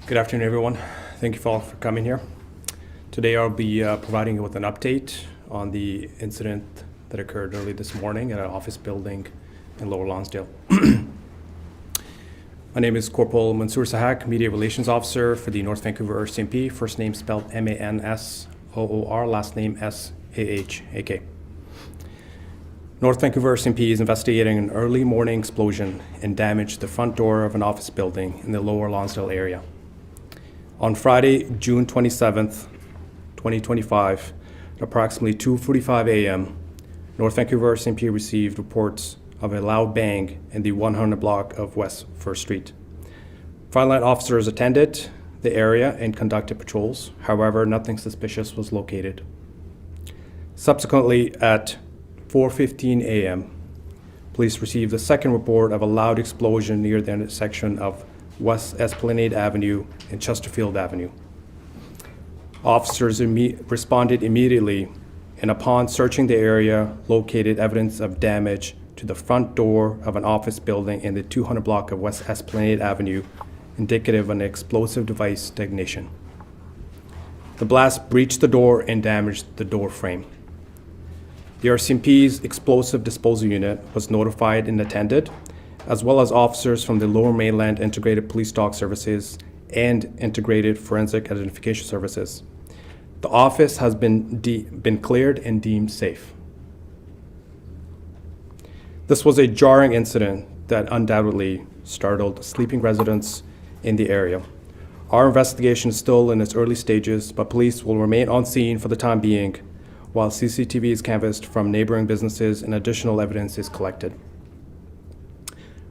Good afternoon, everyone. Thank you all for coming here. Today I'll be providing you with an update on the incident that occurred early this morning at an office building in Lower Lonsdale. My name is Corporal Mansoor Sahak, Media Relations Officer for the North Vancouver RCMP, first name spelled Mansoor, last name Sahak. North Vancouver RCMP is investigating an early morning explosion and damage to the front door of an office building in the Lower Lonsdale area. On Friday, June 27th, 2025, at approximately 2:45 a.m., North Vancouver RCMP received reports of a loud bang in the 100 block of West 1st Street. Frontline officers attended the area and conducted patrols. However, nothing suspicious was located. Subsequently, at 4:15 a.m., police received a second report of a loud explosion near the intersection of West Esplanade Avenue and Chesterfield Avenue. Officers responded immediately, and upon searching the area, located evidence of damage to the front door of an office building in the 200 block of West Esplanade Avenue, indicative of an explosive device detonation. The blast breached the door and damaged the door frame. The RCMP's explosive disposal unit was notified and attended, as well as officers from the Lower Mainland Integrated Police Dog Services and Integrated Forensic Identification Services. The office has been cleared and deemed safe. This was a jarring incident that undoubtedly startled sleeping residents in the area. Our investigation is still in its early stages, but police will remain on scene for the time being while CCTV is canvassed from neighboring businesses and additional evidence is collected.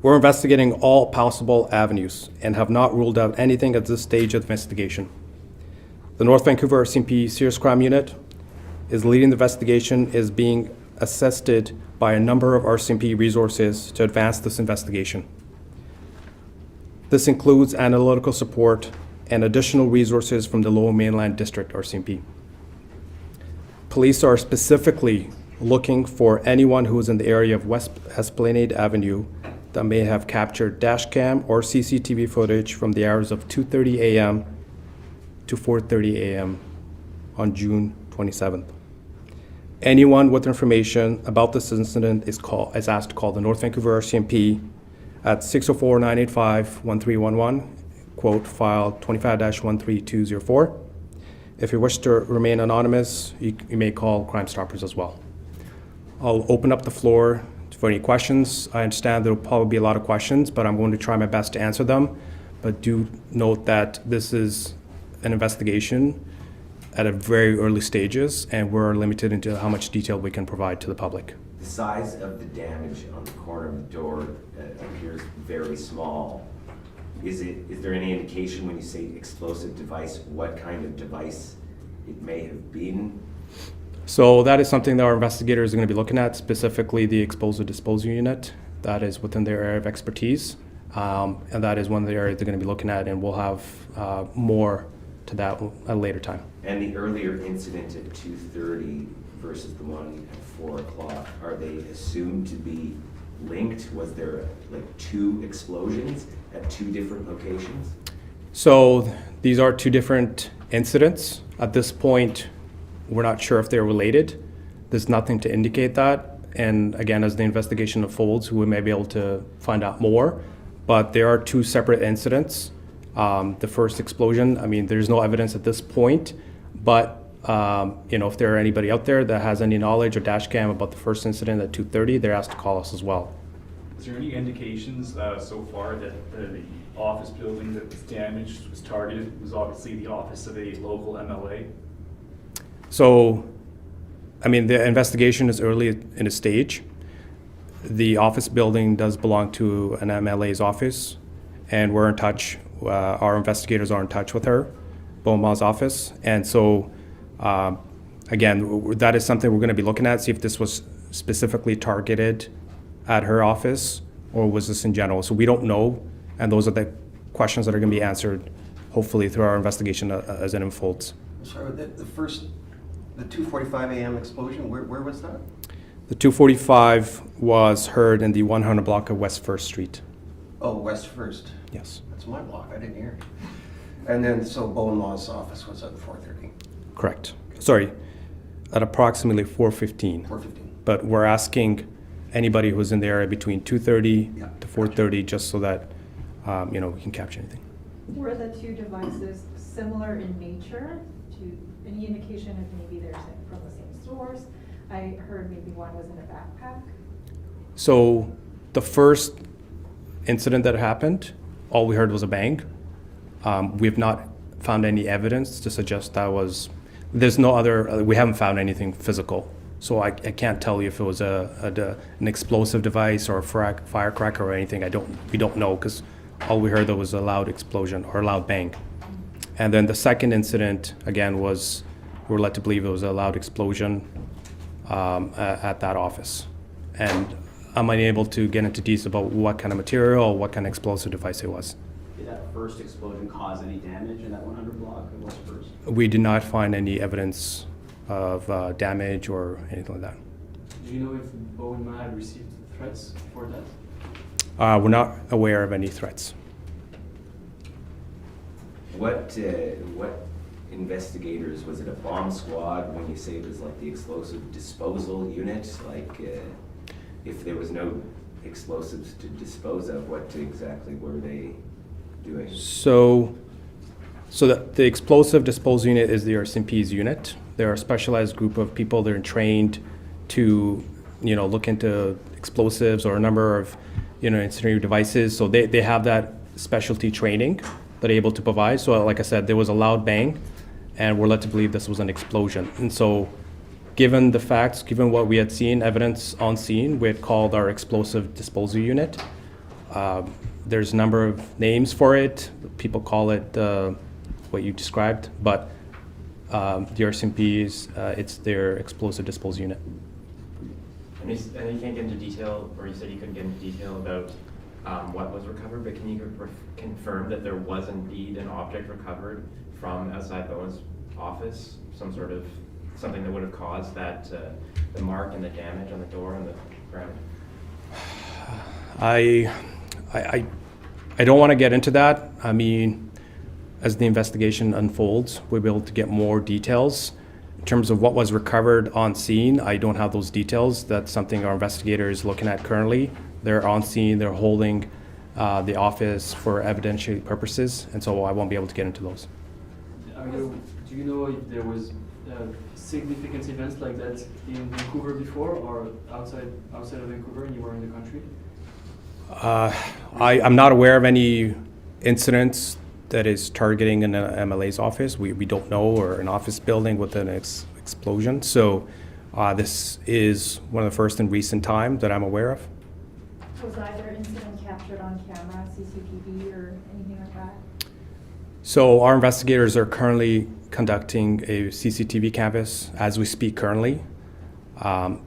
We're investigating all possible avenues and have not ruled out anything at this stage of the investigation. The North Vancouver RCMP Serious Crime Unit is leading the investigation, is being assisted by a number of RCMP resources to advance this investigation. This includes analytical support and additional resources from the Lower Mainland District RCMP. Police are specifically looking for anyone who is in the area of West Esplanade Avenue that may have captured dashcam or CCTV footage from the hours of 2:30 a.m. to 4:30 a.m. on June 27th. Anyone with information about this incident is asked to call the North Vancouver RCMP at 604-985-1311, quote file 25-13204. If you wish to remain anonymous, you may call Crime Stoppers as well. I'll open up the floor for any questions. I understand there will probably be a lot of questions, but I'm going to try my best to answer them. But do note that this is an investigation at a very early stages, and we're limited into how much detail we can provide to the public. The size of the damage on the corner of the door appears very small. Is there any indication when you say explosive device, what kind of device it may have been? So that is something that our investigators are going to be looking at, specifically the explosive disposal unit. That is within their area of expertise, and that is one of the areas they're going to be looking at, and we'll have more to that at a later time. And the earlier incident at 2:30 versus the one at 4 o'clock, are they assumed to be linked? Was there like two explosions at two different locations? So these are two different incidents. At this point, we're not sure if they're related. There's nothing to indicate that. And again, as the investigation unfolds, we may be able to find out more. But there are two separate incidents. The first explosion, I mean, there's no evidence at this point. But if there are anybody out there that has any knowledge or dash cam about the first incident at 2:30, they're asked to call us as well. Is there any indications so far that the office building that was damaged, was targeted, was obviously the office of a local MLA? So, I mean, the investigation is early in a stage. The office building does belong to an MLA's office, and we're in touch. Our investigators are in touch with her, Bowinn Ma's office. And so, again, that is something we're going to be looking at, see if this was specifically targeted at her office or was this in general. So we don't know, and those are the questions that are going to be answered, hopefully, through our investigation as it unfolds. Sorry, the 2:45 a.m. explosion, where was that? The 245 was heard in the 100 block of West 1st Street. Oh, West 1st. Yes. That's my block. I didn't hear it. And then, so Bowinn Ma's office was at 4:30, Correct. Sorry, at approximately 4:15. 4:15. But we're asking anybody who's in the area between 2:30 Yeah, to 4:30, just so that, we can capture anything. Were the two devices similar in nature? To any indication if maybe they're from the same source? I heard maybe one was in a backpack. So the first incident that happened, all we heard was a bang. We have not found any evidence to suggest there's no other, we haven't found anything physical. So I can't tell you if it was an explosive device or a firecracker or anything. We don't know, because all we heard there was a loud explosion or a loud bang. And then the second incident, again, we were led to believe it was a loud explosion at that office. And I'm unable to get into details about what kind of material or what kind of explosive device it was. Did that first explosion cause any damage in that 100 block? It was first. We did not find any evidence of damage or anything like that. Do you know if Bowinn Ma had received threats for that? We're not aware of any threats. What investigators, was it a bomb squad when you say it was like the explosive disposal unit? Like, if there was no explosives to dispose of, what exactly were they doing? So the explosive disposal unit is the RCMP's unit. They're a specialized group of people. They're trained to, look into explosives or a number of, incendiary devices. So they have that specialty training that they're able to provide. So like I said, there was a loud bang, and we're led to believe this was an explosion. And so given the facts, given what we had seen, evidence on scene, we had called our explosive disposal unit. There's a number of names for it. People call it what you described, but the RCMP's, it's their explosive disposal unit. And you can't get into detail, or you said you couldn't get into detail about what was recovered, but can you confirm that there was indeed an object recovered from outside Bowinn's office? Something that would have caused that, the mark and the damage on the door and the ground? I don't want to get into that. I mean, as the investigation unfolds, we'll be able to get more details. In terms of what was recovered on scene, I don't have those details. That's something our investigator is looking at currently. They're on scene, they're holding the office for evidentiary purposes, and so I won't be able to get into those. Do you know if there was significant events like that in Vancouver before, or outside of Vancouver, anywhere in the country? I'm not aware of any incidents that is targeting an MLA's office. We don't know, or an office building with an explosion. So this is one of the first in recent time that I'm aware of. Was either incident captured on camera, CCTV, or anything like that? So our investigators are currently conducting a CCTV canvass as we speak currently.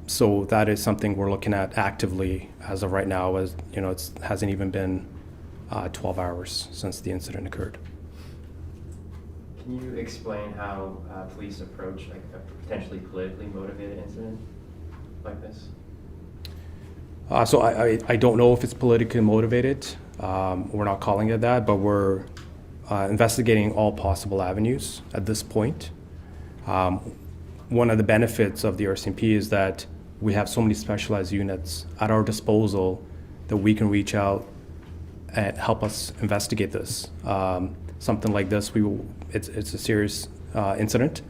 So that is something we're looking at actively as of right now, as it hasn't even been 12 hours since the incident occurred. Can you explain how police approach like a potentially politically motivated incident like this? So I don't know if it's politically motivated. We're not calling it that, but we're investigating all possible avenues at this point. One of the benefits of the RCMP is that we have so many specialized units at our disposal that we can reach out and help us investigate this. Something like this, it's a serious incident,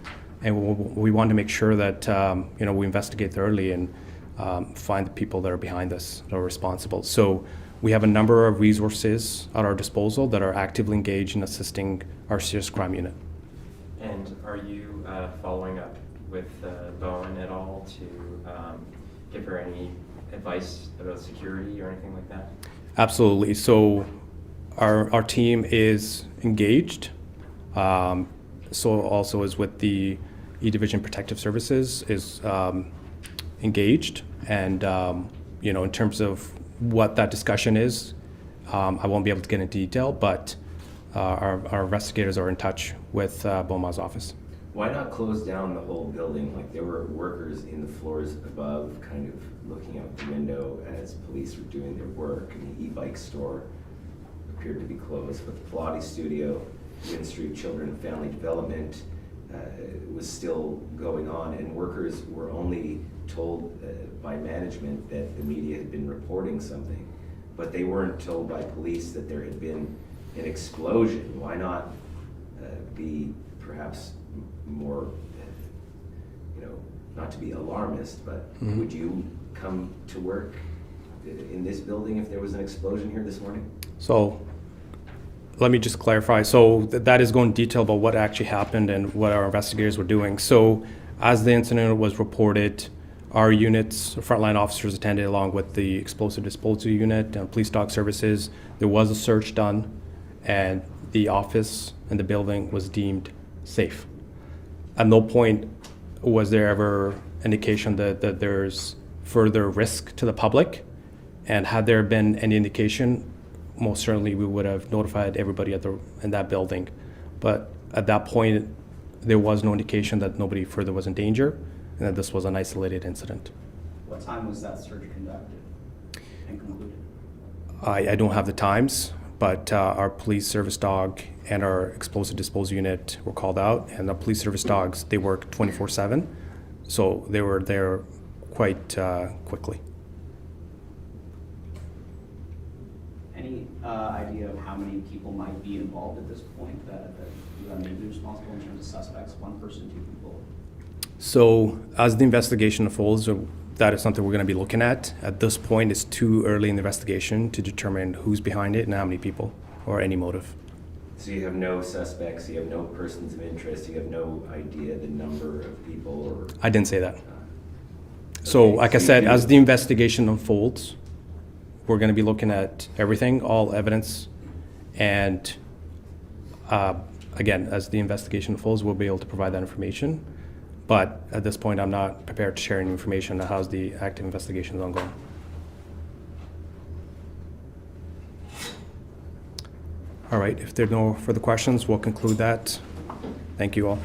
and we want to make sure that we investigate thoroughly and find the people that are behind this, that are responsible. So we have a number of resources at our disposal that are actively engaged in assisting our serious crime unit. And are you following up with Bowinn at all to give her any advice about security or anything like that? Absolutely. So our team is engaged. So also is with the E-Division Protective Services is engaged. And, in terms of what that discussion is, I won't be able to get into detail, but our investigators are in touch with Bowinn Ma's office. Why not close down the whole building? Like, there were workers in the floors above kind of looking out the window as police were doing their work, and the e-bike store appeared to be closed, but the Pilates studio Ministry of Children and Family Development was still going on, and workers were only told by management that the media had been reporting something, but they weren't told by police that there had been an explosion. Why not be perhaps more, not to be alarmist, but would you come to work in this building if there was an explosion here this morning? So let me just clarify. So that is going to detail about what actually happened and what our investigators were doing. So as the incident was reported, our units, frontline officers attended along with the explosive disposal unit and police dog services. There was a search done, and the office and the building was deemed safe. At no point was there ever indication that there's further risk to the public. And had there been any indication, most certainly we would have notified everybody in that building. But at that point, there was no indication that nobody further was in danger and that this was an isolated incident. What time was that search conducted and concluded? I don't have the times, but our police service dog and our explosive disposal unit were called out, and the police service dogs, they work 24/7, so they were there quite quickly. Any idea of how many people might be involved at this point that you may be responsible in terms of suspects? One person, two people? So as the investigation unfolds, that is something we're going to be looking at. At this point, it's too early in the investigation to determine who's behind it and how many people or any motive. So you have no suspects, you have no persons of interest, you have no idea the number of people or? I didn't say that. So Okay, like I so said, you- as the investigation unfolds, we're going to be looking at everything, all evidence, and again, as the investigation unfolds, we'll be able to provide that information. But at this point, I'm not prepared to share any information on how the active investigation is ongoing. All right, if there are no further questions, we'll conclude that. Thank you all.